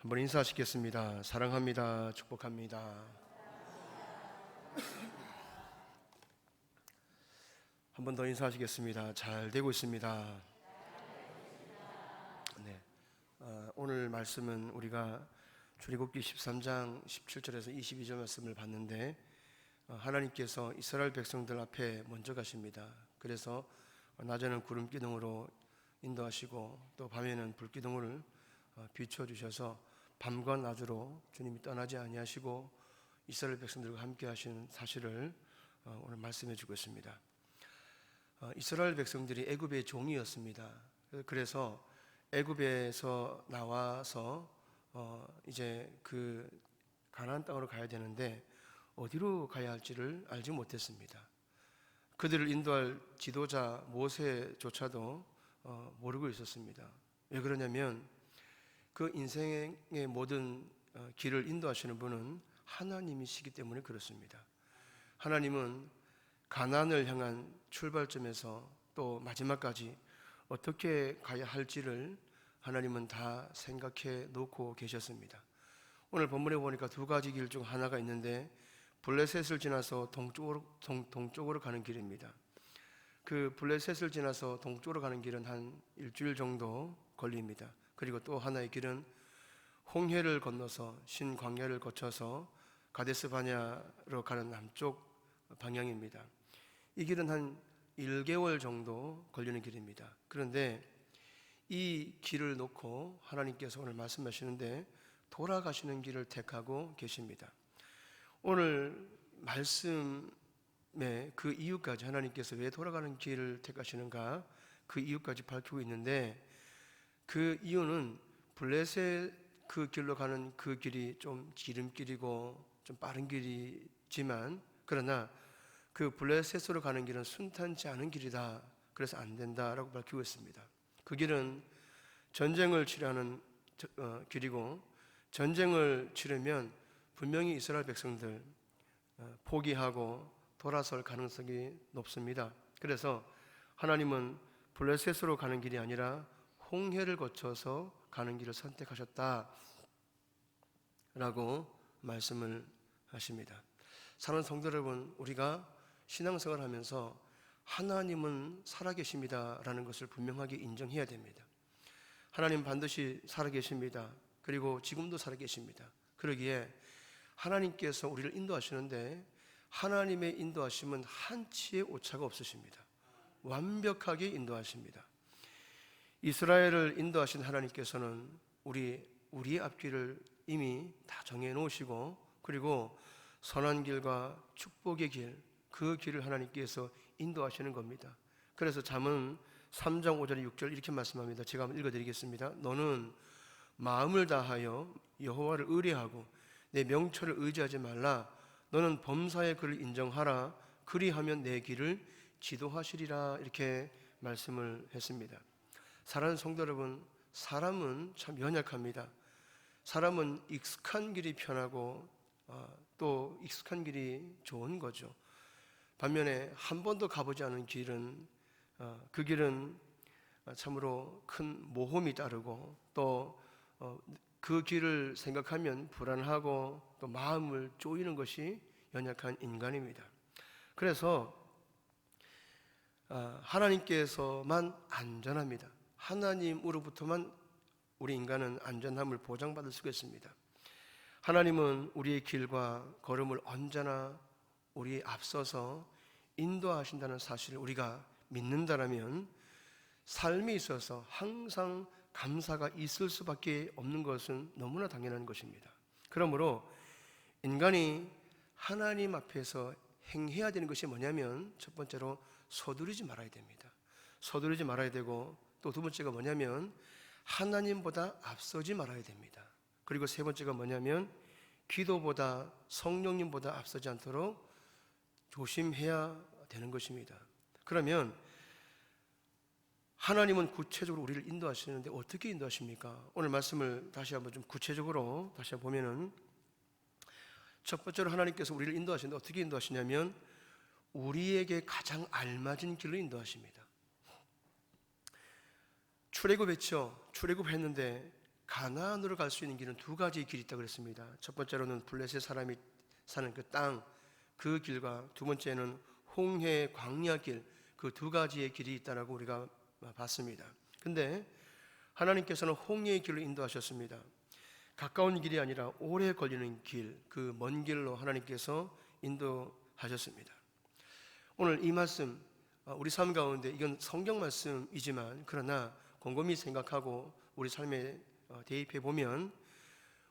한번 인사하시겠습니다. 사랑합니다. 축복합니다. 한번 더 인사하시겠습니다. 잘 되고 있습니다. 네. 오늘 말씀은 우리가 출애굽기 13장 17절에서 22절 말씀을 봤는데, 하나님께서 이스라엘 백성들 앞에 먼저 가십니다. 그래서 낮에는 구름 기둥으로 인도하시고 또 밤에는 불 기둥을 비춰 주셔서 밤과 낮으로 주님이 떠나지 아니하시고 이스라엘 백성들과 함께 하시는 사실을 오늘 말씀해 주고 있습니다. 이스라엘 백성들이 애굽의 종이었습니다. 그래서 애굽에서 나와서 이제 그 가나안 땅으로 가야 되는데 어디로 가야 할지를 알지 못했습니다. 그들을 인도할 지도자 모세조차도 모르고 있었습니다. 왜 그러냐면 그 인생의 모든 길을 인도하시는 분은 하나님이시기 때문에 그렇습니다. 하나님은 가나안을 향한 출발점에서 또 마지막까지 어떻게 가야 할지를 하나님은 다 생각해 놓고 계셨습니다. 오늘 본문에 보니까 두 가지 길 중 하나가 있는데 블레셋을 지나서 동쪽으로 가는 길입니다. 그 블레셋을 지나서 동쪽으로 가는 길은 한 일주일 정도 걸립니다. 그리고 또 하나의 길은 홍해를 건너서 신광야를 거쳐서 가데스 바냐로 가는 남쪽 방향입니다. 이 길은 한 1개월 정도 걸리는 길입니다. 그런데 이 길을 놓고 하나님께서 오늘 말씀하시는데 돌아가시는 길을 택하고 계십니다. 오늘 말씀의 그 이유까지, 하나님께서 왜 돌아가는 길을 택하시는가, 그 이유까지 밝히고 있는데, 그 이유는 블레셋 그 길로 가는 그 길이 좀 지름길이고 좀 빠른 길이지만, 그러나 그 블레셋으로 가는 길은 순탄치 않은 길이다. 그래서 안 된다라고 밝히고 있습니다. 그 길은 전쟁을 치르는 길이고, 전쟁을 치르면 분명히 이스라엘 백성들 포기하고 돌아설 가능성이 높습니다. 그래서 하나님은 블레셋으로 가는 길이 아니라 홍해를 거쳐서 가는 길을 선택하셨다라고 말씀을 하십니다. 사랑하는 성도 여러분, 우리가 신앙생활을 하면서 하나님은 살아계십니다라는 것을 분명하게 인정해야 됩니다. 하나님 반드시 살아계십니다. 그리고 지금도 살아계십니다. 그러기에 하나님께서 우리를 인도하시는데 하나님의 인도하심은 한치의 오차가 없으십니다. 완벽하게 인도하십니다. 이스라엘을 인도하신 하나님께서는 우리의 앞길을 이미 다 정해 놓으시고, 그리고 선한 길과 축복의 길, 그 길을 하나님께서 인도하시는 겁니다. 그래서 잠언 3장 5절 6절 이렇게 말씀합니다. 제가 한번 읽어드리겠습니다. 너는 마음을 다하여 여호와를 의뢰하고 내 명철을 의지하지 말라. 너는 범사의 그를 인정하라. 그리하면 내 길을 지도하시리라. 이렇게 말씀을 했습니다. 사랑하는 성도 여러분, 사람은 참 연약합니다. 사람은 익숙한 길이 편하고 또 익숙한 길이 좋은 거죠. 반면에 한 번도 가보지 않은 길은 그 길은 참으로 큰 모험이 따르고 또 그 길을 생각하면 불안하고 또 마음을 쪼이는 것이 연약한 인간입니다. 그래서 하나님께서만 안전합니다. 하나님으로부터만 우리 인간은 안전함을 보장받을 수가 있습니다. 하나님은 우리의 길과 걸음을 언제나 우리에 앞서서 인도하신다는 사실을 우리가 믿는다라면 삶에 있어서 항상 감사가 있을 수밖에 없는 것은 너무나 당연한 것입니다. 그러므로 인간이 하나님 앞에서 행해야 되는 것이 뭐냐면, 첫 번째로 서두르지 말아야 됩니다. 서두르지 말아야 되고, 또 두 번째가 뭐냐면 하나님보다 앞서지 말아야 됩니다. 그리고 세 번째가 뭐냐면 기도보다 성령님보다 앞서지 않도록 조심해야 되는 것입니다. 그러면 하나님은 구체적으로 우리를 인도하시는데 어떻게 인도하십니까? 오늘 말씀을 다시 한번 좀 구체적으로 다시 한번 보면은, 첫 번째로 하나님께서 우리를 인도하시는데 어떻게 인도하시냐면 우리에게 가장 알맞은 길로 인도하십니다. 출애굽했죠. 출애굽했는데 가나안으로 갈 수 있는 길은 두 가지의 길이 있다고 그랬습니다. 첫 번째로는 블레셋 사람이 사는 그 땅, 그 길과 두 번째는 홍해 광야 길, 그 두 가지의 길이 있다라고 우리가 봤습니다. 근데 하나님께서는 홍해의 길로 인도하셨습니다. 가까운 길이 아니라 오래 걸리는 길, 그 먼 길로 하나님께서 인도하셨습니다. 오늘 이 말씀, 우리 삶 가운데 이건 성경 말씀이지만 그러나 곰곰이 생각하고 우리 삶에 대입해 보면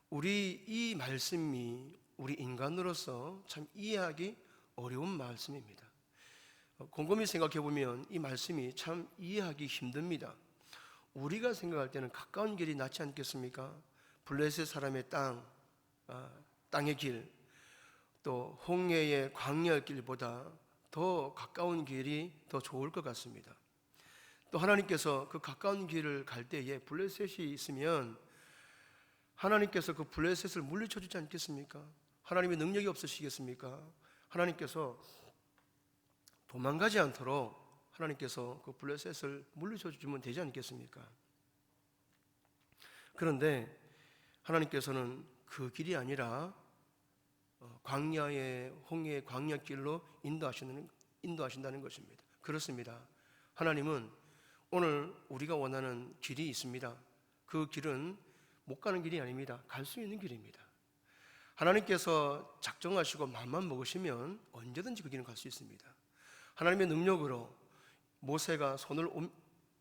우리 이 말씀이 우리 인간으로서 참 이해하기 어려운 말씀입니다. 곰곰이 생각해 보면 이 말씀이 참 이해하기 힘듭니다. 우리가 생각할 때는 가까운 길이 낫지 않겠습니까? 블레셋 사람의 땅의 길, 또 홍해의 광야의 길보다 더 가까운 길이 더 좋을 것 같습니다. 또 하나님께서 그 가까운 길을 갈 때에 블레셋이 있으면 하나님께서 그 블레셋을 물리쳐 주지 않겠습니까? 하나님의 능력이 없으시겠습니까? 하나님께서 도망가지 않도록 하나님께서 그 블레셋을 물리쳐 주면 되지 않겠습니까? 그런데 하나님께서는 그 길이 아니라 광야의 홍해의 광야길로 인도하신다는 것입니다. 그렇습니다. 하나님은 오늘 우리가 원하는 길이 있습니다. 그 길은 못 가는 길이 아닙니다. 갈 수 있는 길입니다. 하나님께서 작정하시고 마음만 먹으시면 언제든지 그 길은 갈 수 있습니다. 하나님의 능력으로 모세가 손을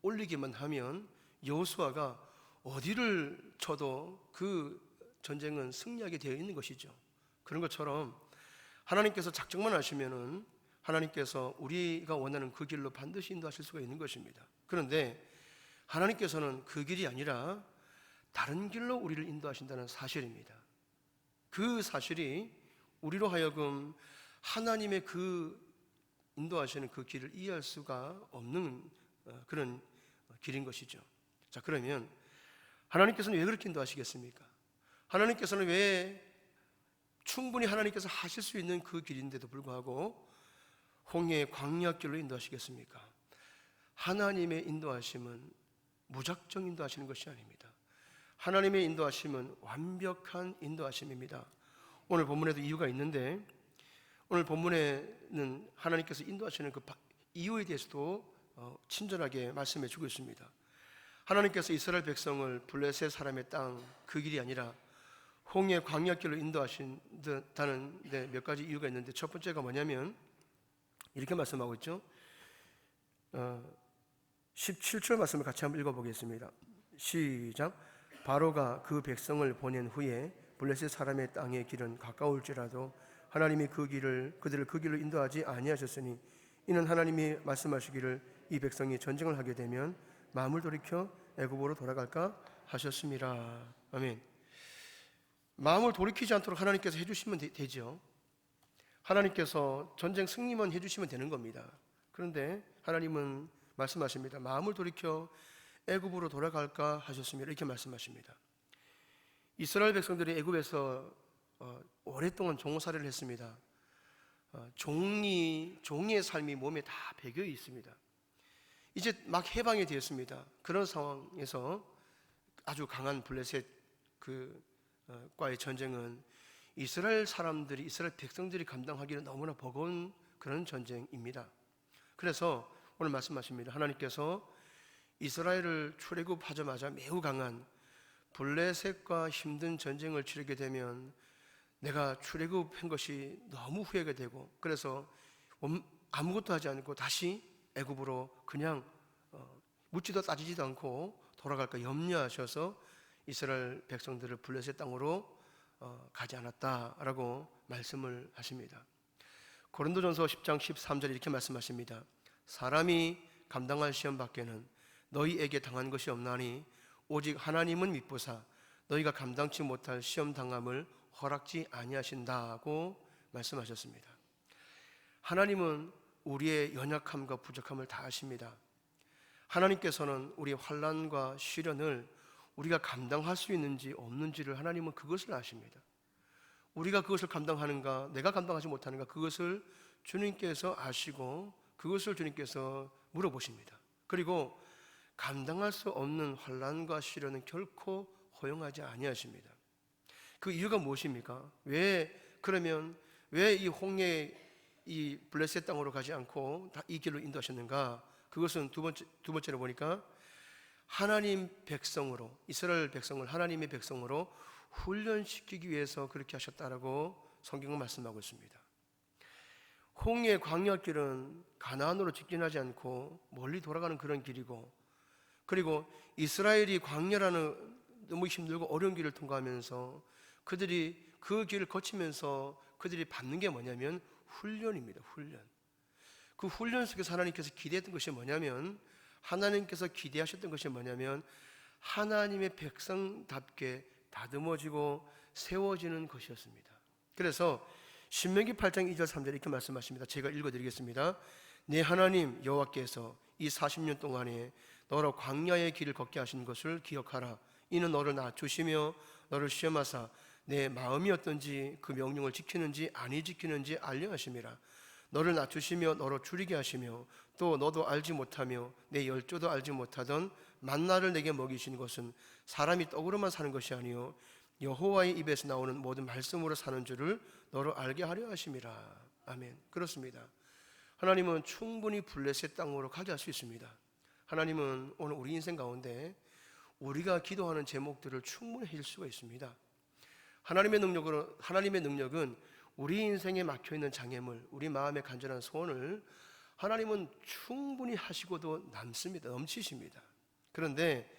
올리기만 하면 여호수아가 어디를 쳐도 그 전쟁은 승리하게 되어 있는 것이죠. 그런 것처럼 하나님께서 작정만 하시면은 하나님께서 우리가 원하는 그 길로 반드시 인도하실 수가 있는 것입니다. 그런데 하나님께서는 그 길이 아니라 다른 길로 우리를 인도하신다는 사실입니다. 그 사실이 우리로 하여금 하나님의 그 인도하시는 그 길을 이해할 수가 없는 그런 길인 것이죠. 자, 그러면 하나님께서는 왜 그렇게 인도하시겠습니까? 하나님께서는 왜 충분히 하나님께서 하실 수 있는 그 길인데도 불구하고 홍해의 광야길로 인도하시겠습니까? 하나님의 인도하심은 무작정 인도하시는 것이 아닙니다. 하나님의 인도하심은 완벽한 인도하심입니다. 오늘 본문에도 이유가 있는데 오늘 본문에는 하나님께서 인도하시는 그 이유에 대해서도 친절하게 말씀해 주고 있습니다. 하나님께서 이스라엘 백성을 블레셋 사람의 땅 그 길이 아니라 홍해 광야길로 인도하신다는 데 몇 가지 이유가 있는데 첫 번째가 뭐냐면 이렇게 말씀하고 있죠. 17절 말씀을 같이 한번 읽어보겠습니다. 시작. 바로가 그 백성을 보낸 후에 블레셋 사람의 땅의 길은 가까울지라도 하나님이 그들을 그 길로 인도하지 아니하셨으니 이는 하나님이 말씀하시기를 이 백성이 전쟁을 하게 되면 마음을 돌이켜 애굽으로 돌아갈까 하셨습니다. 아멘. 마음을 돌이키지 않도록 하나님께서 해주시면 되죠. 하나님께서 전쟁 승리만 해주시면 되는 겁니다. 그런데 하나님은 말씀하십니다. 마음을 돌이켜 애굽으로 돌아갈까 하셨습니다. 이렇게 말씀하십니다. 이스라엘 백성들이 애굽에서 오랫동안 종살이를 했습니다. 종의 삶이 몸에 다 배겨 있습니다. 이제 막 해방이 되었습니다. 그런 상황에서 아주 강한 블레셋 과의 전쟁은 이스라엘 백성들이 감당하기는 너무나 버거운 그런 전쟁입니다. 그래서 오늘 말씀하십니다. 하나님께서 이스라엘을 출애굽하자마자 매우 강한 블레셋과 힘든 전쟁을 치르게 되면 내가 출애굽한 것이 너무 후회가 되고 그래서 아무것도 하지 않고 다시 애굽으로 그냥 묻지도 따지지도 않고 돌아갈까 염려하셔서 이스라엘 백성들을 블레셋 땅으로 가지 않았다라고 말씀을 하십니다. 고린도전서 10장 13절 이렇게 말씀하십니다. 사람이 감당할 시험 밖에는 너희에게 당한 것이 없나니 오직 하나님은 미쁘사 너희가 감당치 못할 시험 당함을 허락지 아니하신다고 말씀하셨습니다. 하나님은 우리의 연약함과 부족함을 다 아십니다. 하나님께서는 우리의 환난과 시련을 우리가 감당할 수 있는지 없는지를 하나님은 그것을 아십니다. 우리가 그것을 감당하는가, 내가 감당하지 못하는가, 그것을 주님께서 아시고 그것을 주님께서 물어보십니다. 그리고 감당할 수 없는 환난과 시련은 결코 허용하지 아니하십니다. 그 이유가 무엇입니까? 그러면 왜 이 홍해 이 블레셋 땅으로 가지 않고 이 길로 인도하셨는가? 그것은 두 번째로 보니까 하나님 백성으로, 이스라엘 백성을 하나님의 백성으로 훈련시키기 위해서 그렇게 하셨다라고 성경은 말씀하고 있습니다. 홍해 광야길은 가나안으로 직진하지 않고 멀리 돌아가는 그런 길이고, 그리고 이스라엘이 광야라는 너무 힘들고 어려운 길을 통과하면서 그들이 그 길을 거치면서 그들이 받는 게 뭐냐면 훈련입니다. 훈련. 그 훈련 속에서 하나님께서 기대했던 것이 뭐냐면, 하나님께서 기대하셨던 것이 뭐냐면 하나님의 백성답게 다듬어지고 세워지는 것이었습니다. 그래서 신명기 8장 2절 3절 이렇게 말씀하십니다. 제가 읽어드리겠습니다. 내 하나님 여호와께서 이 40년 동안에 너로 광야의 길을 걷게 하신 것을 기억하라. 이는 너를 낮추시며 너를 시험하사 내 마음이 어떤지 그 명령을 지키는지 아니 지키는지 알려 하심이라. 너를 낮추시며 너로 줄이게 하시며 또 너도 알지 못하며 내 열조도 알지 못하던 만나를 내게 먹이신 것은 사람이 떡으로만 사는 것이 아니요 여호와의 입에서 나오는 모든 말씀으로 사는 줄을 너로 알게 하려 하심이라. 아멘. 그렇습니다. 하나님은 충분히 블레셋 땅으로 가게 할 수 있습니다. 하나님은 오늘 우리 인생 가운데 우리가 기도하는 제목들을 충분히 해줄 수가 있습니다. 하나님의 능력은 우리 인생에 막혀있는 장애물, 우리 마음의 간절한 소원을 하나님은 충분히 하시고도 넘치십니다. 그런데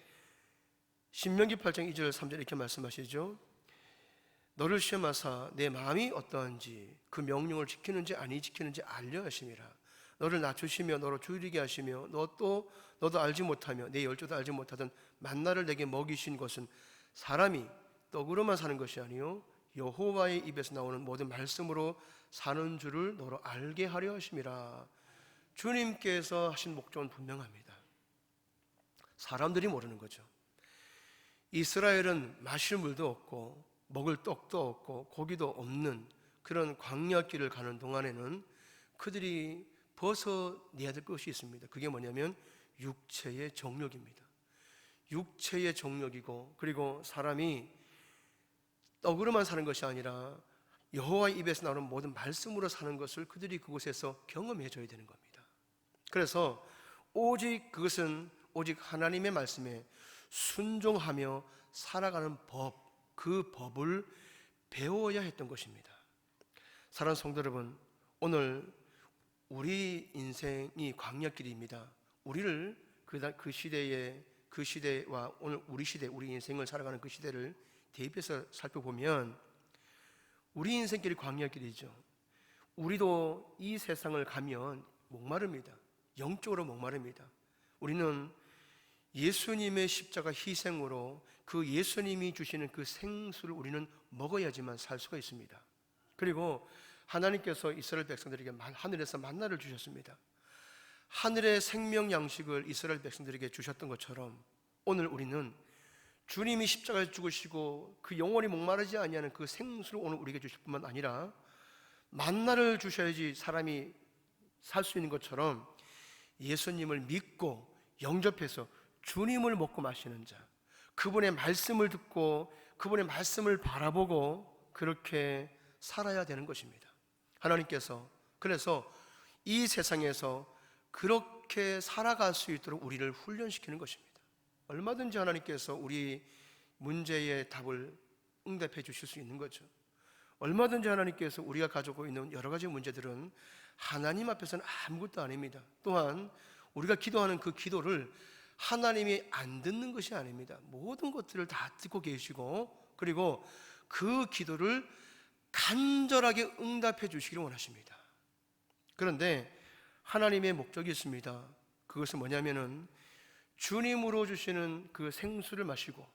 신명기 8장 2절 3절 이렇게 말씀하시죠. 너를 시험하사 내 마음이 어떠한지 그 명령을 지키는지 아니 지키는지 알려 하심이라. 너를 낮추시며 너로 줄이게 하시며 너도 알지 못하며 내 열조도 알지 못하던 만나를 내게 먹이신 것은 사람이 떡으로만 사는 것이 아니요 여호와의 입에서 나오는 모든 말씀으로 사는 줄을 너로 알게 하려 하심이라. 주님께서 하신 목적은 분명합니다. 사람들이 모르는 거죠. 이스라엘은 마실 물도 없고 먹을 떡도 없고 고기도 없는 그런 광야길을 가는 동안에는 그들이 벗어내야 될 것이 있습니다. 그게 뭐냐면 육체의 정욕입니다. 육체의 정욕이고, 그리고 사람이 떡으로만 사는 것이 아니라 여호와의 입에서 나오는 모든 말씀으로 사는 것을 그들이 그곳에서 경험해 줘야 되는 겁니다. 그래서 그것은 오직 하나님의 말씀에 순종하며 살아가는 그 법을 배워야 했던 것입니다. 사랑하는 성도 여러분, 오늘 우리 인생이 광야길입니다. 우리를 그 시대와 오늘 우리 인생을 살아가는 그 시대를 대입해서 살펴보면 우리 인생길이 광야길이죠. 우리도 이 세상을 가면 목마릅니다. 영적으로 목마릅니다. 우리는 예수님의 십자가 희생으로 그 예수님이 주시는 그 생수를 우리는 먹어야지만 살 수가 있습니다. 그리고 하나님께서 이스라엘 백성들에게 하늘에서 만나를 주셨습니다. 하늘의 생명 양식을 이스라엘 백성들에게 주셨던 것처럼 오늘 우리는 주님이 십자가에 죽으시고 그 영원히 목마르지 아니하는 그 생수를 오늘 우리에게 주실 뿐만 아니라 만나를 주셔야지 사람이 살 수 있는 것처럼 예수님을 믿고 영접해서 주님을 먹고 마시는 자, 그분의 말씀을 듣고 그분의 말씀을 바라보고 그렇게 살아야 되는 것입니다. 하나님께서 그래서 이 세상에서 그렇게 살아갈 수 있도록 우리를 훈련시키는 것입니다. 얼마든지 하나님께서 우리 문제의 답을 응답해 주실 수 있는 거죠. 얼마든지 하나님께서 우리가 가지고 있는 여러 가지 문제들은 하나님 앞에서는 아무것도 아닙니다. 또한 우리가 기도하는 그 기도를 하나님이 안 듣는 것이 아닙니다. 모든 것들을 다 듣고 계시고, 그리고 그 기도를 간절하게 응답해 주시기를 원하십니다. 그런데 하나님의 목적이 있습니다. 그것은 뭐냐면은 주님으로 주시는 그 생수를 마시고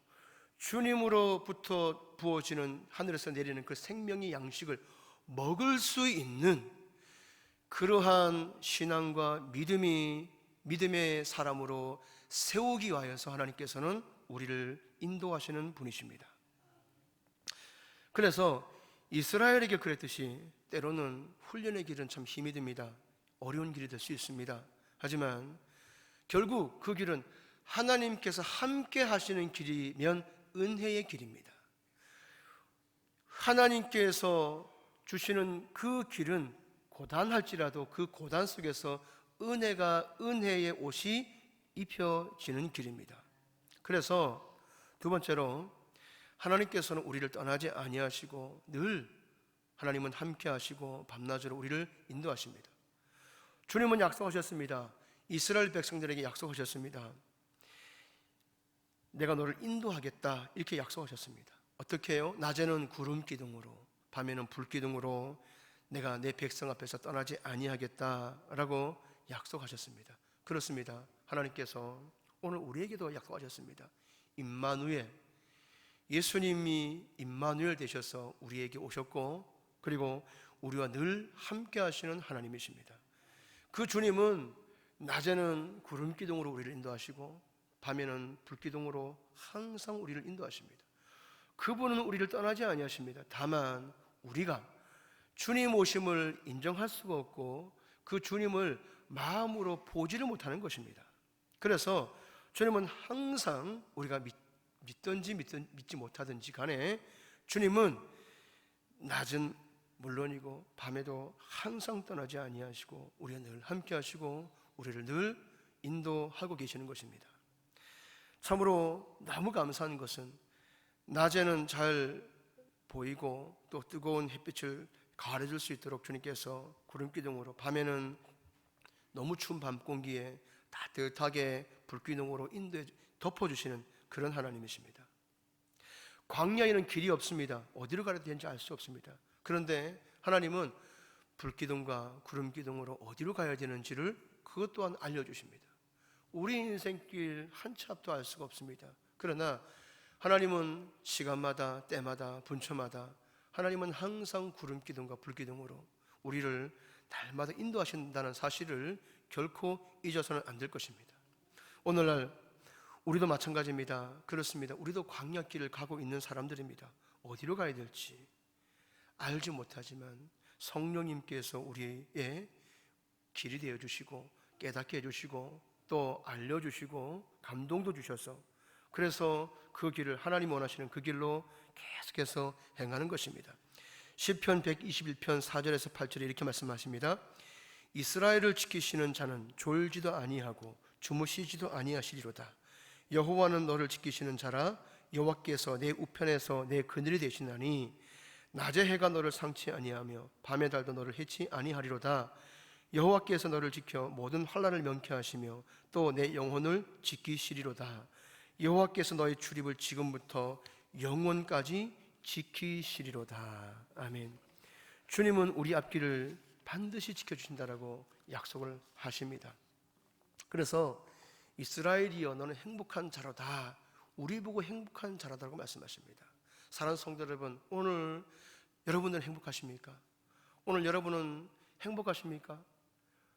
주님으로부터 부어지는 하늘에서 내리는 그 생명의 양식을 먹을 수 있는 그러한 신앙과 믿음의 사람으로 세우기 위하여서 하나님께서는 우리를 인도하시는 분이십니다. 그래서 이스라엘에게 그랬듯이 때로는 훈련의 길은 참 힘이 듭니다. 어려운 길이 될 수 있습니다. 하지만 결국 그 길은 하나님께서 함께 하시는 길이면 은혜의 길입니다. 하나님께서 주시는 그 길은 고단할지라도 그 고단 속에서 은혜의 옷이 입혀지는 길입니다. 그래서 두 번째로 하나님께서는 우리를 떠나지 아니하시고 늘 하나님은 함께 하시고 밤낮으로 우리를 인도하십니다. 주님은 약속하셨습니다. 이스라엘 백성들에게 약속하셨습니다. 내가 너를 인도하겠다 이렇게 약속하셨습니다. 어떻게 해요? 낮에는 구름 기둥으로 밤에는 불 기둥으로 내가 내 백성 앞에서 떠나지 아니하겠다라고 약속하셨습니다. 그렇습니다. 하나님께서 오늘 우리에게도 약속하셨습니다. 임마누엘, 예수님이 임마누엘 되셔서 우리에게 오셨고 그리고 우리와 늘 함께 하시는 하나님이십니다. 그 주님은 낮에는 구름 기둥으로 우리를 인도하시고 밤에는 불 기둥으로 항상 우리를 인도하십니다. 그분은 우리를 떠나지 아니하십니다. 다만 우리가 주님 오심을 인정할 수가 없고 그 주님을 마음으로 보지를 못하는 것입니다. 그래서 주님은 항상 우리가 믿든지 믿지 못하든지 간에 주님은 낮은 물론이고 밤에도 항상 떠나지 아니하시고 우리와 늘 함께 하시고 우리를 늘 인도하고 계시는 것입니다. 참으로 너무 감사한 것은 낮에는 잘 보이고 또 뜨거운 햇빛을 가려줄 수 있도록 주님께서 구름기둥으로, 밤에는 너무 추운 밤 공기에 따뜻하게 불기둥으로 덮어주시는 그런 하나님이십니다. 광야에는 길이 없습니다. 어디로 가야 되는지 알 수 없습니다. 그런데 하나님은 불기둥과 구름기둥으로 어디로 가야 되는지를 그것 또한 알려주십니다. 우리 인생길 한 치 앞도 알 수가 없습니다. 그러나 하나님은 시간마다 때마다 분초마다 하나님은 항상 구름기둥과 불기둥으로 우리를 날마다 인도하신다는 사실을 결코 잊어서는 안 될 것입니다. 오늘날 우리도 마찬가지입니다. 그렇습니다. 우리도 광야길을 가고 있는 사람들입니다. 어디로 가야 될지 알지 못하지만 성령님께서 우리의 길이 되어주시고 깨닫게 해주시고 또 알려주시고 감동도 주셔서 그래서 그 길을 하나님 원하시는 그 길로 계속해서 행하는 것입니다. 시편 121편 4절에서 8절에 이렇게 말씀하십니다. 이스라엘을 지키시는 자는 졸지도 아니하고 주무시지도 아니하시리로다. 여호와는 너를 지키시는 자라. 여호와께서 내 우편에서 내 그늘이 되시나니 낮에 해가 너를 상치 아니하며 밤의 달도 너를 해치 아니하리로다. 여호와께서 너를 지켜 모든 환난을 면케하시며 또 내 영혼을 지키시리로다. 여호와께서 너의 출입을 지금부터 영원까지 지키시리로다. 아멘. 주님은 우리 앞길을 반드시 지켜주신다라고 약속을 하십니다. 그래서 이스라엘이여 너는 행복한 자로다. 우리 보고 행복한 자로다라고 말씀하십니다. 사랑하는 성도 여러분, 오늘 여러분들은 행복하십니까? 오늘 여러분은 행복하십니까?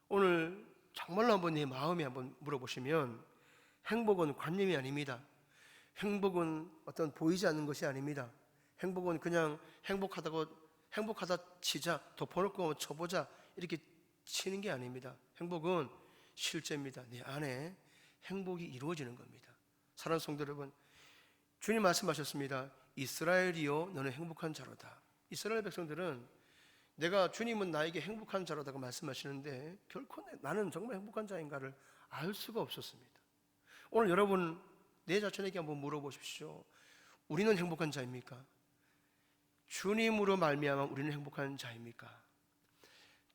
오늘 정말로 한번 내 마음에 한번 물어보시면 행복은 관념이 아닙니다. 행복은 어떤 보이지 않는 것이 아닙니다. 행복은 그냥 행복하다 치자, 덮어놓고 쳐보자 이렇게 치는 게 아닙니다. 행복은 실제입니다. 내 안에 행복이 이루어지는 겁니다. 사랑하는 성도 여러분, 주님 말씀하셨습니다. 이스라엘이여 너는 행복한 자로다. 이스라엘 백성들은 주님은 나에게 행복한 자로다고 말씀하시는데 결코 나는 정말 행복한 자인가를 알 수가 없었습니다. 오늘 여러분 내 자신에게 한번 물어보십시오. 우리는 행복한 자입니까? 주님으로 말미암아 우리는 행복한 자입니까?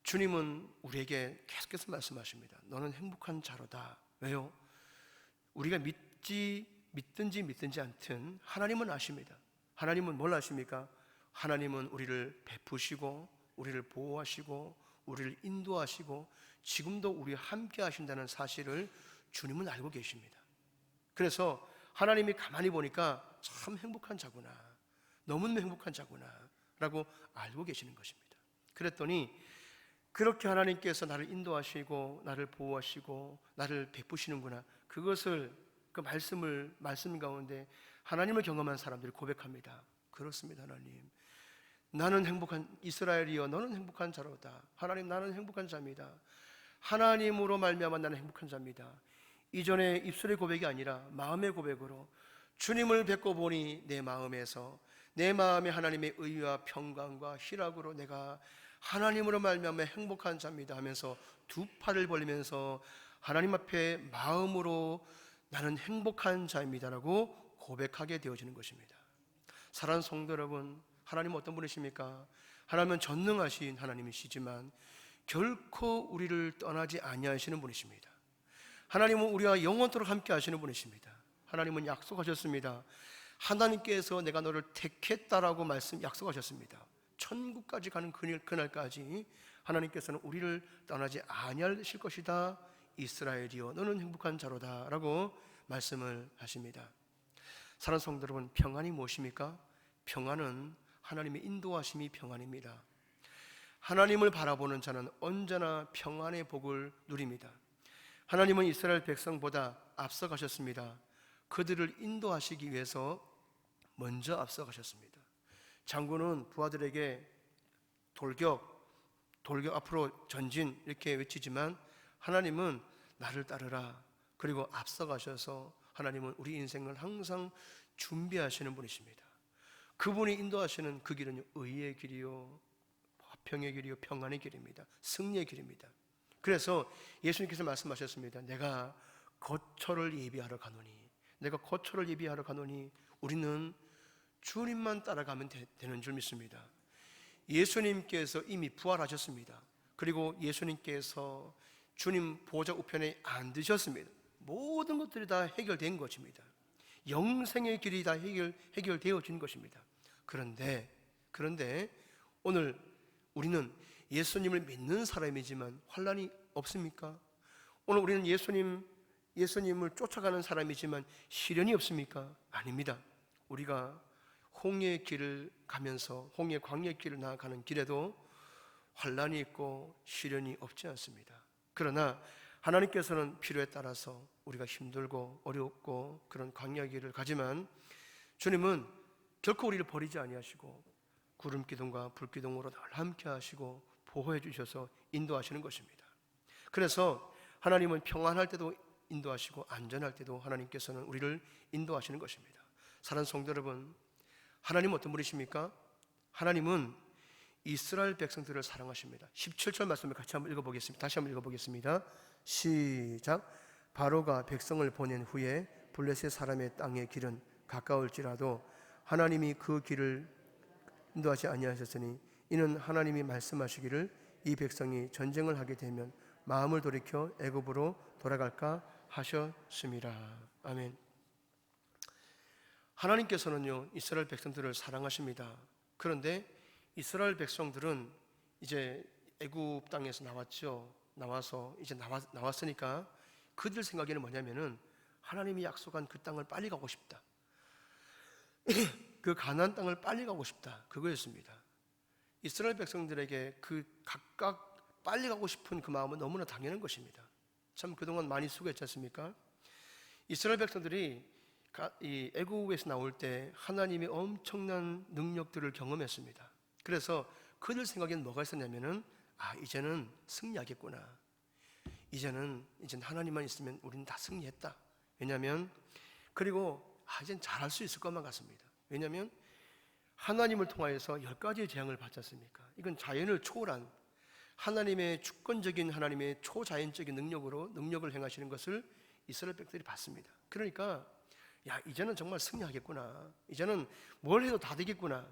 주님은 우리에게 계속해서 말씀하십니다. 너는 행복한 자로다. 왜요? 우리가 믿든지 믿든지 않든 하나님은 아십니다. 하나님은 뭘 아십니까? 하나님은 우리를 베푸시고 우리를 보호하시고 우리를 인도하시고 지금도 우리와 함께 하신다는 사실을 주님은 알고 계십니다. 그래서 하나님이 가만히 보니까 참 행복한 자구나, 너무너무 행복한 자구나 라고 알고 계시는 것입니다. 그랬더니 그렇게 하나님께서 나를 인도하시고 나를 보호하시고 나를 베푸시는구나, 그것을 그 말씀 가운데 하나님을 경험한 사람들이 고백합니다. 그렇습니다. 하나님, 나는 행복한 이스라엘이여 너는 행복한 자로다. 하나님, 나는 행복한 자입니다. 하나님으로 말미암아 나는 행복한 자입니다. 이전에 입술의 고백이 아니라 마음의 고백으로 주님을 뵙고 보니 내 마음에 하나님의 의와 평강과 희락으로 내가 하나님으로 말미암아 행복한 자입니다 하면서 두 팔을 벌리면서 하나님 앞에 마음으로 나는 행복한 자입니다라고 고백하게 되어지는 것입니다. 사랑하는 성도 여러분, 하나님은 어떤 분이십니까? 하나님은 전능하신 하나님이시지만 결코 우리를 떠나지 아니하시는 분이십니다. 하나님은 우리와 영원토록 함께 하시는 분이십니다. 하나님은 약속하셨습니다. 하나님께서 내가 너를 택했다라고 약속하셨습니다. 천국까지 가는 그날까지 하나님께서는 우리를 떠나지 아니하실 것이다. 이스라엘이여 너는 행복한 자로다 라고 말씀을 하십니다. 사랑하는 성도 여러분, 평안이 무엇입니까? 평안은 하나님의 인도하심이 평안입니다. 하나님을 바라보는 자는 언제나 평안의 복을 누립니다. 하나님은 이스라엘 백성보다 앞서가셨습니다. 그들을 인도하시기 위해서 먼저 앞서가셨습니다. 장군은 부하들에게 돌격 앞으로 전진 이렇게 외치지만 하나님은 나를 따르라. 그리고 앞서가셔서 하나님은 우리 인생을 항상 준비하시는 분이십니다. 그분이 인도하시는 그 길은 의의 길이요 화평의 길이요 평안의 길입니다. 승리의 길입니다. 그래서 예수님께서 말씀하셨습니다. 내가 거처를 예비하러 가노니 우리는 주님만 따라가면 되는 줄 믿습니다. 예수님께서 이미 부활하셨습니다. 그리고 예수님께서 주님 보좌 우편에 앉으셨습니다. 모든 것들이 다 해결된 것입니다. 영생의 길이 다 해결되어진 것입니다. 그런데 오늘 우리는 예수님을 믿는 사람이지만 환난이 없습니까? 오늘 우리는 예수님을 쫓아가는 사람이지만 시련이 없습니까? 아닙니다. 우리가 홍해의 길을 가면서 홍해 광야의 길을 나아가는 길에도 환난이 있고 시련이 없지 않습니다. 그러나 하나님께서는 필요에 따라서 우리가 힘들고 어렵고 그런 광야의 길을 가지만 주님은 결코 우리를 버리지 아니하시고 구름 기둥과 불 기둥으로 늘 함께 하시고 보호해 주셔서 인도하시는 것입니다. 그래서 하나님은 평안할 때도 인도하시고 안전할 때도 하나님께서는 우리를 인도하시는 것입니다. 사랑하는 성도 여러분, 하나님은 어떤 분이십니까? 하나님은 이스라엘 백성들을 사랑하십니다. 17절 말씀을 같이 한번 읽어보겠습니다. 다시 한번 읽어보겠습니다. 시작. 바로가 백성을 보낸 후에 블레셋 사람의 땅의 길은 가까울지라도 하나님이 그 길을 인도하지 아니하셨으니 이는 하나님이 말씀하시기를 이 백성이 전쟁을 하게 되면 마음을 돌이켜 애굽으로 돌아갈까 하셨습니다. 아멘. 하나님께서는요 이스라엘 백성들을 사랑하십니다. 그런데 이스라엘 백성들은 이제 애굽 땅에서 나와서 이제 나왔으니까 그들 생각에는 뭐냐면은 하나님이 약속한 그 땅을 빨리 가고 싶다. 그 가나안 땅을 빨리 가고 싶다. 그거였습니다. 이스라엘 백성들에게 그 각각 빨리 가고 싶은 그 마음은 너무나 당연한 것입니다. 참 그동안 많이 수고했지 않습니까? 이스라엘 백성들이 이 애굽에서 나올 때 하나님의 엄청난 능력들을 경험했습니다. 그래서 그들 생각에는 뭐가 있었냐면은 이제는 승리하겠구나. 이제는 하나님만 있으면 우리는 다 승리했다. 왜냐하면 그리고 이제는 잘할 수 있을 것만 같습니다. 왜냐하면 하나님을 통하여서 10가지의 재앙을 받지 않습니까? 이건 자연을 초월한 하나님의 주권적인 하나님의 초자연적인 능력을 행하시는 것을 이스라엘 백성들이 봤습니다. 그러니까 이제는 정말 승리하겠구나. 이제는 뭘 해도 다 되겠구나.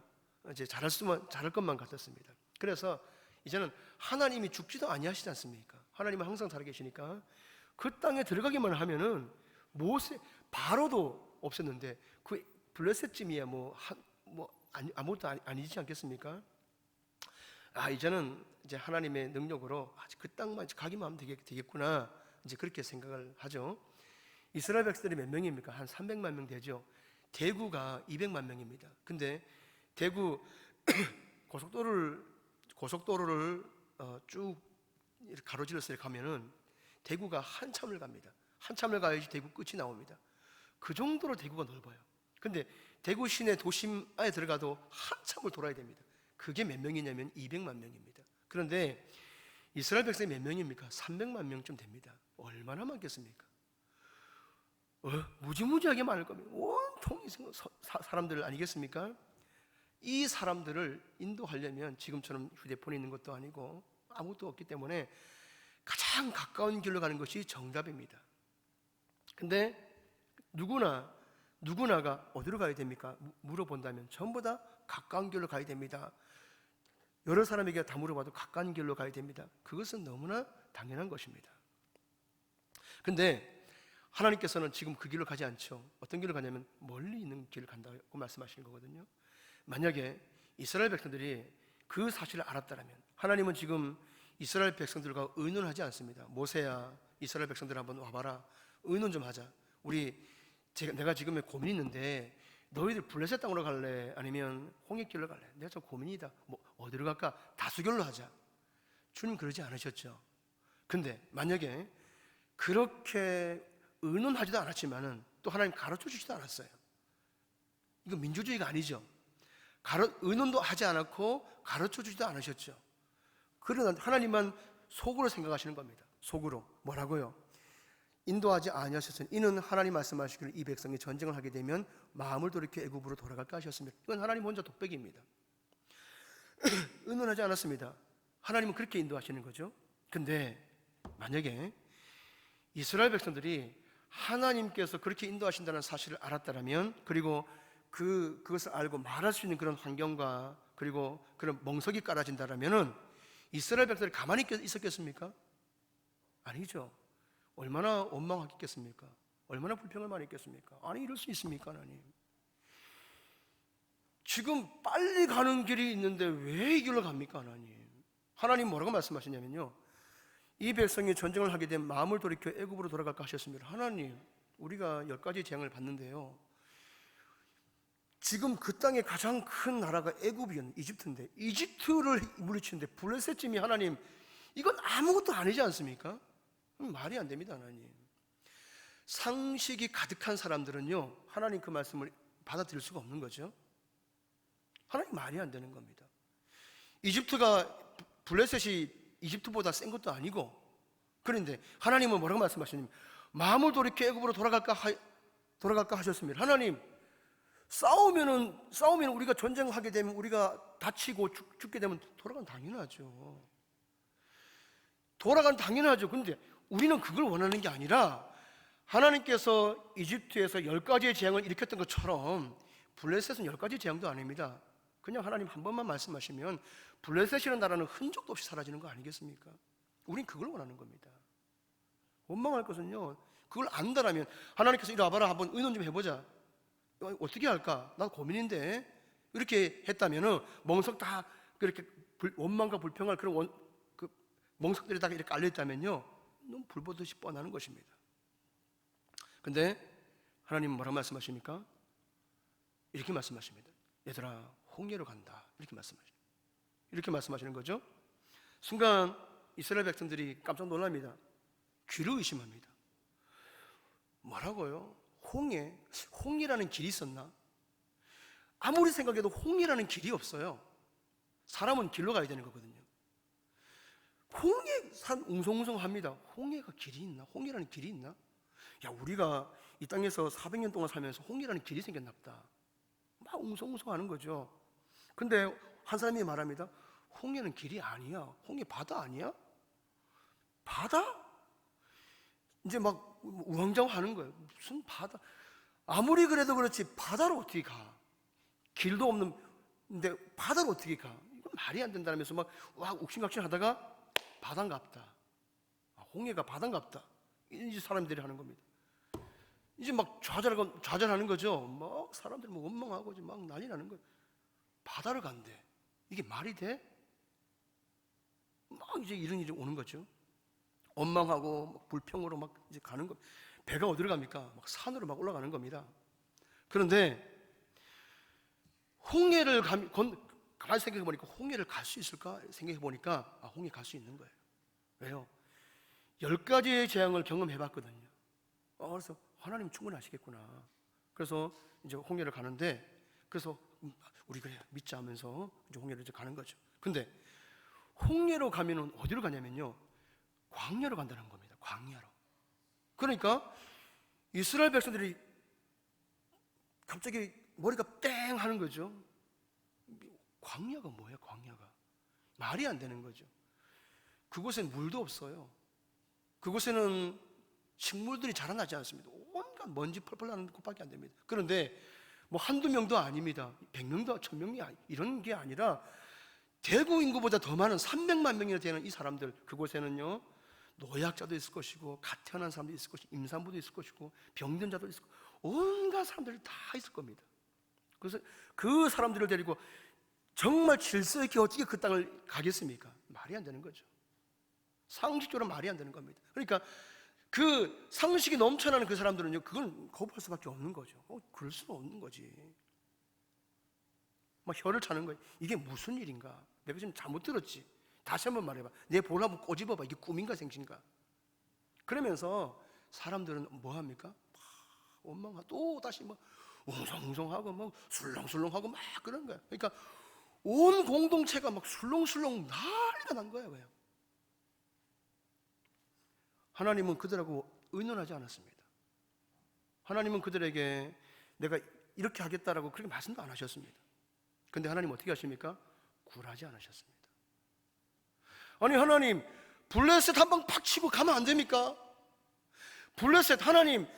이제 잘할 것만 같았습니다. 그래서 이제는 하나님이 죽지도 아니하시지 않습니까? 하나님은 항상 살아계시니까 그 땅에 들어가기만 하면은 바로도 없었는데 그 블레셋쯤이야 아무것도 아니지 않겠습니까? 이제는 이제 하나님의 능력으로 그 땅만 가기만 하면 되겠구나. 이제 그렇게 생각을 하죠. 이스라엘 백성들이 몇 명입니까? 한 300만 명 되죠. 대구가 200만 명입니다. 근데 대구 고속도로를 쭉 가로질러서 가면은 대구가 한참을 갑니다. 한참을 가야지 대구 끝이 나옵니다. 그 정도로 대구가 넓어요. 근데 대구 시내 도심 안에 들어가도 한참을 돌아야 됩니다. 그게 몇 명이냐면 200만 명입니다. 그런데 이스라엘 백성이 몇 명입니까? 300만 명쯤 됩니다. 얼마나 많겠습니까? 무지무지하게 많을 겁니다. 온 보통 사람들 아니겠습니까? 이 사람들을 인도하려면 지금처럼 휴대폰이 있는 것도 아니고 아무것도 없기 때문에 가장 가까운 길로 가는 것이 정답입니다. 근데 누구나가 어디로 가야 됩니까? 물어본다면 전부 다 가까운 길로 가야 됩니다. 여러 사람에게 다 물어봐도 가까운 길로 가야 됩니다. 그것은 너무나 당연한 것입니다. 근데 하나님께서는 지금 그 길로 가지 않죠. 어떤 길로 가냐면 멀리 있는 길을 간다고 말씀하시는 거거든요. 만약에 이스라엘 백성들이 그 사실을 알았다면, 하나님은 지금 이스라엘 백성들과 의논하지 않습니다. 모세야, 이스라엘 백성들 한번 와봐라, 의논 좀 하자. 내가 지금 고민이 있는데 너희들 블레셋 땅으로 갈래? 아니면 홍해길로 갈래? 내가 좀 고민이다. 어디로 갈까? 다수결로 하자. 주님 그러지 않으셨죠. 근데 만약에 그렇게 의논하지도 않았지만은 또 하나님 가르쳐 주지도 않았어요. 이거 민주주의가 아니죠. 의논도 하지 않았고 가르쳐 주지도 않으셨죠. 그러나 하나님만 속으로 생각하시는 겁니다. 속으로. 뭐라고요? 인도하지 아니하셨으니 이는 하나님 말씀하시기를 이 백성이 전쟁을 하게 되면 마음을 돌이켜 애굽으로 돌아갈까 하셨습니다. 이건 하나님 혼자 독백입니다. 의논하지 않았습니다. 하나님은 그렇게 인도하시는 거죠. 근데 만약에 이스라엘 백성들이 하나님께서 그렇게 인도하신다는 사실을 알았다면, 그리고 그것을 알고 말할 수 있는 그런 환경과 그리고 그런 멍석이 깔아진다면 이스라엘 백성들이 가만히 있었겠습니까? 아니죠. 얼마나 원망하겠습니까? 얼마나 불평을 많이 했겠습니까? 아니, 이럴 수 있습니까, 하나님? 지금 빨리 가는 길이 있는데 왜 이 길로 갑니까, 하나님? 하나님 뭐라고 말씀하시냐면요, 이 백성이 전쟁을 하게 되면 마음을 돌이켜 애굽으로 돌아갈까 하셨습니다. 하나님, 우리가 10가지 재앙을 받는데요, 지금 그 땅의 가장 큰 나라가 애굽이었는데, 이집트인데, 이집트를 물리치는데 블레셋쯤이 하나님, 이건 아무것도 아니지 않습니까? 말이 안 됩니다, 하나님. 상식이 가득한 사람들은요, 하나님 그 말씀을 받아들일 수가 없는 거죠. 하나님 말이 안 되는 겁니다. 블레셋이 이집트보다 센 것도 아니고, 그런데 하나님은 뭐라고 말씀하시냐면 마음을 돌이켜 애굽으로 돌아갈까 하셨습니다. 하나님, 싸우면 우리가 전쟁하게 되면 우리가 다치고 죽게 되면 돌아가는 당연하죠. 근데 우리는 그걸 원하는 게 아니라, 하나님께서 이집트에서 10가지의 재앙을 일으켰던 것처럼 블레셋은 10가지 재앙도 아닙니다. 그냥 하나님 한 번만 말씀하시면 블레셋이라는 나라는 흔적도 없이 사라지는 거 아니겠습니까? 우린 그걸 원하는 겁니다. 원망할 것은요, 그걸 안다라면 하나님께서 이리 와봐라, 한번 의논 좀 해보자. 어떻게 할까? 나 고민인데. 이렇게 했다면은 멍석 다 그렇게 원망과 불평할 그런 멍석들이 다 이렇게 깔려있다면요, 너무 불보듯이 뻔하는 것입니다. 근데 하나님은 뭐라고 말씀하십니까? 이렇게 말씀하십니다. 얘들아, 홍해로 간다. 이렇게 말씀하시는 거죠. 순간 이스라엘 백성들이 깜짝 놀랍니다. 귀를 의심합니다. 뭐라고요? 홍해라는 길이 있었나? 아무리 생각해도 홍해라는 길이 없어요. 사람은 길로 가야 되는 거거든요. 산 웅성웅성합니다. 홍해가 길이 있나? 홍해라는 길이 있나? 야, 우리가 이 땅에서 400년 동안 살면서 홍해라는 길이 생겼나 보다. 막 웅성웅성하는 거죠. 근데 한 사람이 말합니다. 홍해는 길이 아니야. 홍해 바다 아니야? 바다? 이제 막 우왕좌왕하는 거예요. 무슨 바다? 아무리 그래도 그렇지 바다로 어떻게 가? 길도 없는데 바다로 어떻게 가? 이건 말이 안 된다면서 막 욱신각신하다가 바다인갑다. 홍해가 바다인갑다. 이제 사람들이 하는 겁니다. 이제 막 좌절하는 거죠. 막 사람들이 막 원망하고 막 난리 나는 거예요. 바다를 간대. 이게 말이 돼? 막 이제 이런 일이 오는 거죠. 원망하고 막 불평으로 막 이제 가는 거. 배가 어디로 갑니까? 막 산으로 막 올라가는 겁니다. 그런데 홍해를 가만히 생각해 보니까 홍해를 갈 수 있을까 생각해 보니까 홍해 갈 수 있는 거예요. 왜요? 10가지의 재앙을 경험해 봤거든요. 그래서 하나님 충분하시겠구나. 그래서 이제 홍해를 가는데, 그래서 우리 그래 믿자 하면서 이제 홍해를 이제 가는 거죠. 근데 홍해로 가면은 어디로 가냐면요, 광야로 간다는 겁니다. 광야로. 그러니까 이스라엘 백성들이 갑자기 머리가 땡 하는 거죠. 광야가 뭐야, 광야가? 말이 안 되는 거죠. 그곳엔 물도 없어요. 그곳에는 식물들이 자라나지 않습니다. 온갖 먼지 펄펄 나는 곳밖에 안 됩니다. 그런데 뭐 한두 명도 아닙니다. 100명도 1000명이 이런 게 아니라 대구 인구보다 더 많은 300만 명이나 되는 이 사람들, 그곳에는요 노약자도 있을 것이고 갓 태어난 사람도 있을 것이고 임산부도 있을 것이고 병든 자도 있을 것이고 온갖 사람들이 다 있을 겁니다. 그래서 그 사람들을 데리고 정말 질서 있게 어떻게 그 땅을 가겠습니까? 말이 안 되는 거죠. 상식적으로 말이 안 되는 겁니다. 그러니까 그 상식이 넘쳐나는 그 사람들은요, 그건 거부할 수밖에 없는 거죠. 그럴 수는 없는 거지. 막 혀를 차는 거예요. 이게 무슨 일인가? 내가 지금 잘못 들었지? 다시 한번 말해봐. 내 볼 한번 꼬집어봐. 이게 꿈인가 생신가? 그러면서 사람들은 뭐 합니까? 막 원망하고 또 다시 막 웅성웅성하고 막 술렁술렁하고 막 그런 거야. 그러니까 온 공동체가 막 술렁술렁 난리가 난 거예요. 그냥. 하나님은 그들하고 의논하지 않았습니다. 하나님은 그들에게 내가 이렇게 하겠다라고 그렇게 말씀도 안 하셨습니다. 근데 하나님 어떻게 하십니까? 굴하지 않으셨습니다. 아니 하나님, 블레셋 한 방 팍 치고 가면 안 됩니까? 블레셋 하나님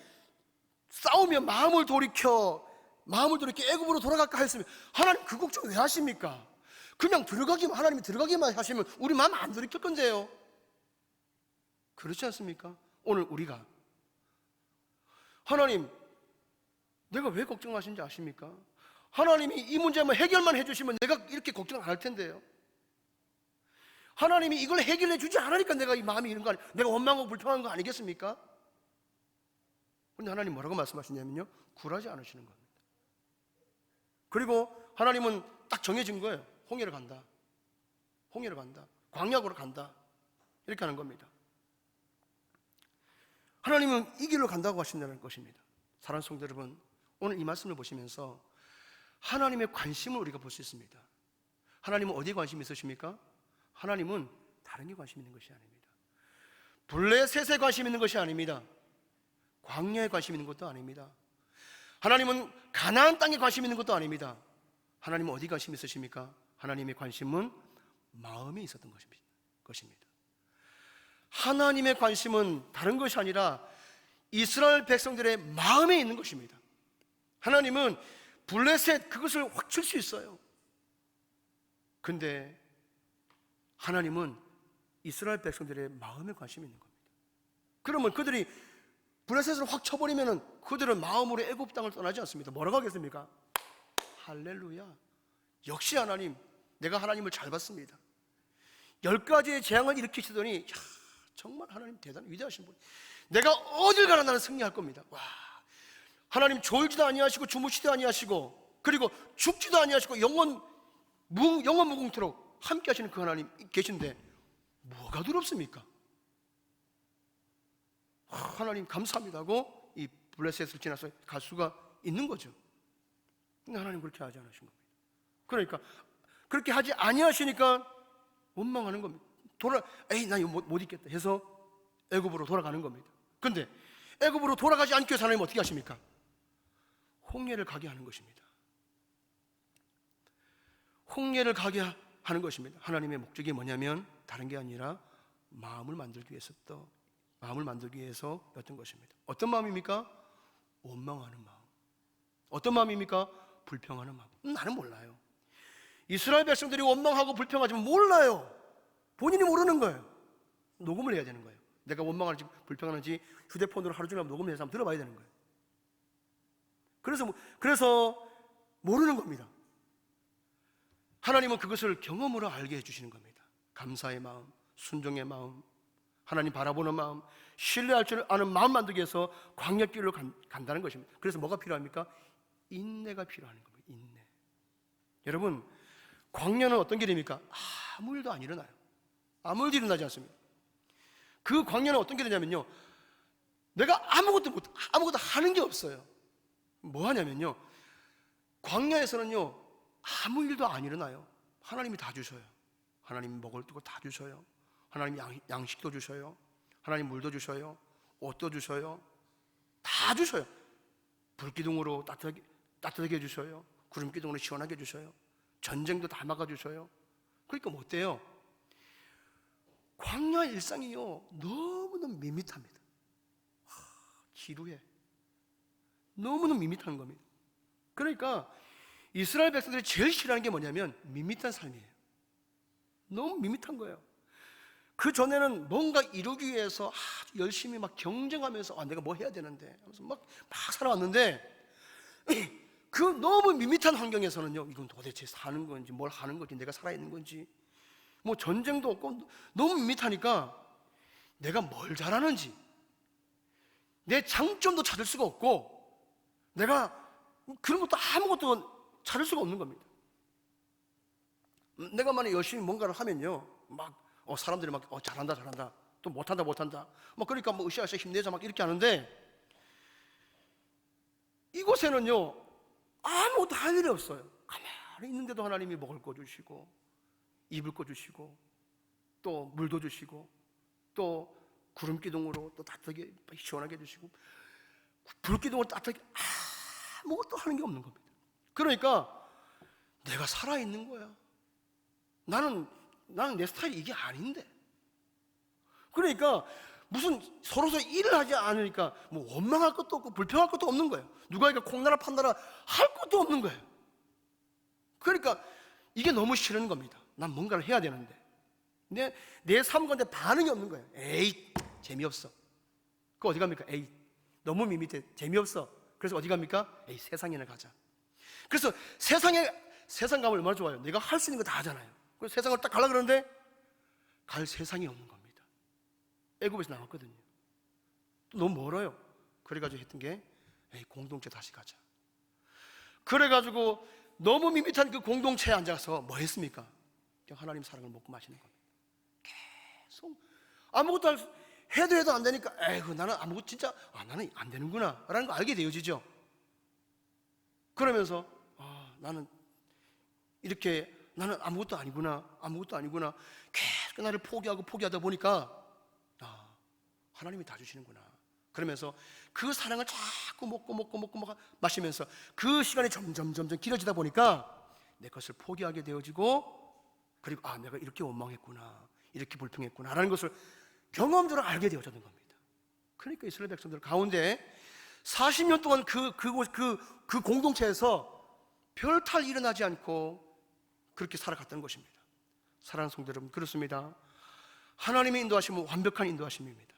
싸우면 마음을 돌이켜 애굽으로 돌아갈까 했으면 하나님 그 걱정 왜 하십니까? 그냥 들어가기만, 하나님이 들어가기만 하시면 우리 마음 안 돌이킬 건데요. 그렇지 않습니까? 오늘 우리가 하나님 내가 왜 걱정하시는지 아십니까? 하나님이 이 문제만 해결만 해주시면 내가 이렇게 걱정 안 할 텐데요. 하나님이 이걸 해결해 주지 않으니까 내가 이 마음이 이런 거 아니에요. 내가 원망하고 불평한 거 아니겠습니까? 그런데 하나님 뭐라고 말씀하시냐면요, 굴하지 않으시는 겁니다. 그리고 하나님은 딱 정해진 거예요. 홍해를 간다, 광야로 간다, 이렇게 하는 겁니다. 하나님은 이 길로 간다고 하신다는 것입니다. 사랑하는 성도 여러분, 오늘 이 말씀을 보시면서 하나님의 관심을 우리가 볼 수 있습니다. 하나님은 어디에 관심이 있으십니까? 하나님은 다른 게 관심 있는 것이 아닙니다. 블레셋에 관심 있는 것이 아닙니다. 광야에 관심 있는 것도 아닙니다. 하나님은 가나안 땅에 관심 있는 것도 아닙니다. 하나님은 어디 관심 있으십니까? 하나님의 관심은 마음에 있었던 것입니다. 하나님의 관심은 다른 것이 아니라 이스라엘 백성들의 마음에 있는 것입니다. 하나님은 블레셋 그것을 확 칠 수 있어요. 근데 하나님은 이스라엘 백성들의 마음에 관심이 있는 겁니다. 그러면 그들이 블레셋을 확 쳐버리면 그들은 마음으로 애굽 땅을 떠나지 않습니다. 뭐라고 하겠습니까? 할렐루야, 역시 하나님, 내가 하나님을 잘 봤습니다. 10가지의 재앙을 일으키시더니 정말 하나님 대단히 위대하신 분, 내가 어딜 가나 나는 승리할 겁니다. 와, 하나님 졸지도 아니하시고 주무시지도 아니하시고 그리고 죽지도 아니하시고 영원 무궁토록 함께 하시는 그 하나님 계신데 뭐가 두렵습니까? 하나님 감사합니다 하고 이 블레셋을 지나서 갈 수가 있는 거죠. 근데 하나님 그렇게 하지 않으신 겁니다. 그러니까 그렇게 하지 아니하시니까 원망하는 겁니다. 나 이거 못 있겠다 해서 애굽으로 돌아가는 겁니다. 근데 애굽으로 돌아가지 않기 위해서 하나님 어떻게 하십니까? 홍해를 가게 하는 것입니다. 홍해를 가게 하는 것입니다. 하나님의 목적이 뭐냐면 다른 게 아니라 마음을 만들기 위해서였던 것입니다. 어떤 마음입니까? 원망하는 마음. 어떤 마음입니까? 불평하는 마음. 나는 몰라요. 이스라엘 백성들이 원망하고 불평하지만 몰라요. 본인이 모르는 거예요. 녹음을 해야 되는 거예요. 내가 원망하는지 불평하는지 휴대폰으로 하루 종일 녹음을 해서 한번 들어봐야 되는 거예요. 그래서 모르는 겁니다. 하나님은 그것을 경험으로 알게 해주시는 겁니다. 감사의 마음, 순종의 마음, 하나님 바라보는 마음, 신뢰할 줄 아는 마음 만들기 위해서 광야길로 간다는 것입니다. 그래서 뭐가 필요합니까? 인내가 필요한 겁니다. 인내. 여러분, 광야는 어떤 길입니까? 아무 일도 안 일어나요. 아무 일도 일어나지 않습니다. 그 광야는 어떤 길이냐면요, 내가 아무것도 하는 게 없어요. 뭐 하냐면요, 광야에서는요 아무 일도 안 일어나요. 하나님이 다 주셔요. 하나님 먹을 거 다 주셔요. 하나님 양식도 주셔요. 하나님 물도 주셔요. 옷도 주셔요. 다 주셔요. 불기둥으로 따뜻하게 따뜻하게 해주셔요. 구름기둥으로 시원하게 해주셔요. 전쟁도 다 막아주셔요. 그러니까 뭐 어때요? 광야 일상이요 너무너무 밋밋합니다. 지루해. 너무너무 밋밋한 겁니다. 그러니까 이스라엘 백성들이 제일 싫어하는 게 뭐냐면 밋밋한 삶이에요. 너무 밋밋한 거예요. 그 전에는 뭔가 이루기 위해서 아주 열심히 막 경쟁하면서 내가 뭐 해야 되는데 하면서 막 살아왔는데 그 너무 밋밋한 환경에서는요, 이건 도대체 사는 건지 뭘 하는 건지 내가 살아있는 건지 뭐 전쟁도 없고 너무 밋밋하니까 내가 뭘 잘하는지 내 장점도 찾을 수가 없고 내가 그런 것도 아무것도 찾을 수가 없는 겁니다. 내가 만약 열심히 뭔가를 하면요 막 사람들이 막 잘한다 또 못한다 막 그러니까 뭐 으쌰으쌰 힘내자 막 이렇게 하는데 이곳에는요 아무것도 할 일이 없어요. 가만히 있는데도 하나님이 먹을 거 주시고 입을 거 주시고 또 물도 주시고 또 구름기둥으로 또 따뜻하게 시원하게 해주시고 불기둥으로 따뜻하게 아무것도 하는 게 없는 겁니다. 그러니까 내가 살아있는 거야. 나는 내 스타일이 이게 아닌데. 그러니까 무슨 서로서 일을 하지 않으니까 뭐 원망할 것도 없고 불평할 것도 없는 거예요. 누가 이거 콩나라 판나라 할 것도 없는 거예요. 그러니까 이게 너무 싫은 겁니다. 난 뭔가를 해야 되는데 내 삶 가운데 반응이 없는 거예요. 에이 재미없어. 그 어디 갑니까? 에이 너무 밋밋해 재미없어. 그래서 어디 갑니까? 에이 세상에나 가자. 그래서 세상 가면 얼마나 좋아요. 내가 할 수 있는 거 다 하잖아요. 그래서 세상을 딱 가려고 그러는데 갈 세상이 없는 겁니다. 애굽에서 나왔거든요. 또 너무 멀어요. 그래가지고 했던 게 에이 공동체 다시 가자. 그래가지고 너무 밋밋한 그 공동체에 앉아서 뭐 했습니까? 그냥 하나님 사랑을 먹고 마시는 겁니다. 계속 아무것도 해도 안 되니까 에이구 나는 아무것도 진짜 나는 안 되는구나 라는 거 알게 되어지죠. 그러면서 나는 이렇게 나는 아무것도 아니구나 계속 나를 포기하다 보니까 하나님이 다 주시는구나. 그러면서 그 사랑을 자꾸 먹고 마시면서 그 시간이 점점 길어지다 보니까 내 것을 포기하게 되어지고 그리고 내가 이렇게 원망했구나 이렇게 불평했구나 라는 것을 경험적으로 알게 되어졌는 겁니다. 그러니까 이스라엘 백성들 가운데 40년 동안 그 공동체에서 별 탈 일어나지 않고 그렇게 살아갔던 것입니다. 사랑하는 성도 여러분, 그렇습니다. 하나님의 인도하심은 완벽한 인도하심입니다.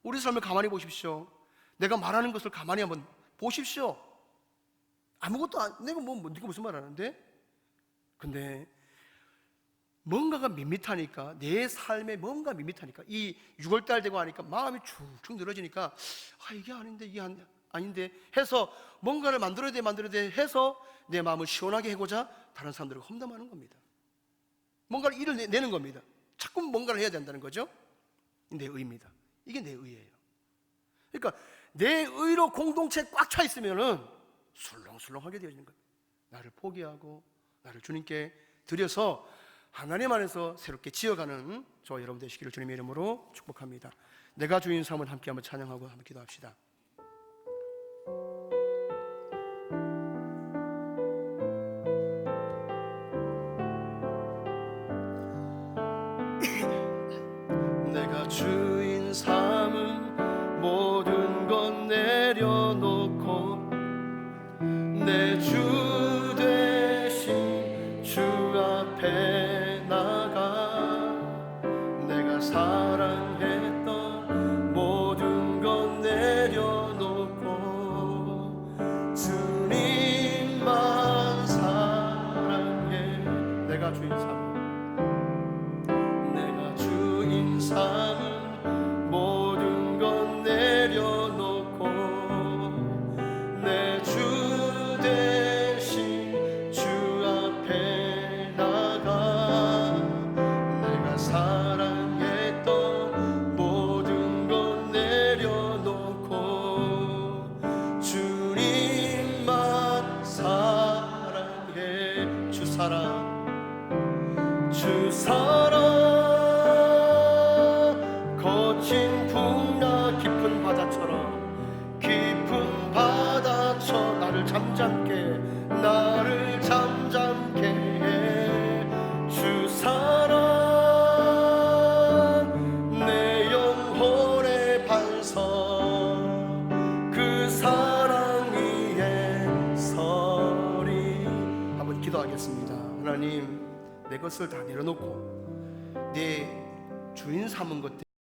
우리 삶을 가만히 보십시오. 내가 말하는 것을 가만히 한번 보십시오. 아무것도 내가 네가 무슨 말 하는데? 근데 뭔가가 밋밋하니까 내 삶에 뭔가 밋밋하니까 이 6월달 되고 하니까 마음이 축축 늘어지니까 이게 아닌데 이게 아닌데 해서 뭔가를 만들어야 돼 해서 내 마음을 시원하게 해고자 다른 사람들을 험담하는 겁니다. 뭔가를 일을 내는 겁니다. 자꾸 뭔가를 해야 된다는 거죠. 내 의입니다. 이게 내 의예요. 그러니까 내 의로 공동체에 꽉 차 있으면은 술렁술렁하게 되어지는 거예요. 나를 포기하고 나를 주님께 드려서 하나님 안에서 새롭게 지어가는 저와 여러분 되시기를 주님의 이름으로 축복합니다. 내가 주인 삶을 함께 한번 찬양하고 한번 기도합시다. 내가 주인 삼은 모든 것 내려놓고 내 주 대신 주 앞에 나가 내가 사랑했던 모든 것 내려놓고 주님만 사랑해. 내가 주인 삼은 모든 것 내려놓고 내 주 대신 주 앞에 나가 내가 사랑했던 모든 것 내려놓고 주님만 사랑해. 주 사랑 거친 풍랑 깊은 바다처럼 나를 잠잠게 하나님 내 것을 다 내려놓고 내 주인 삼은 것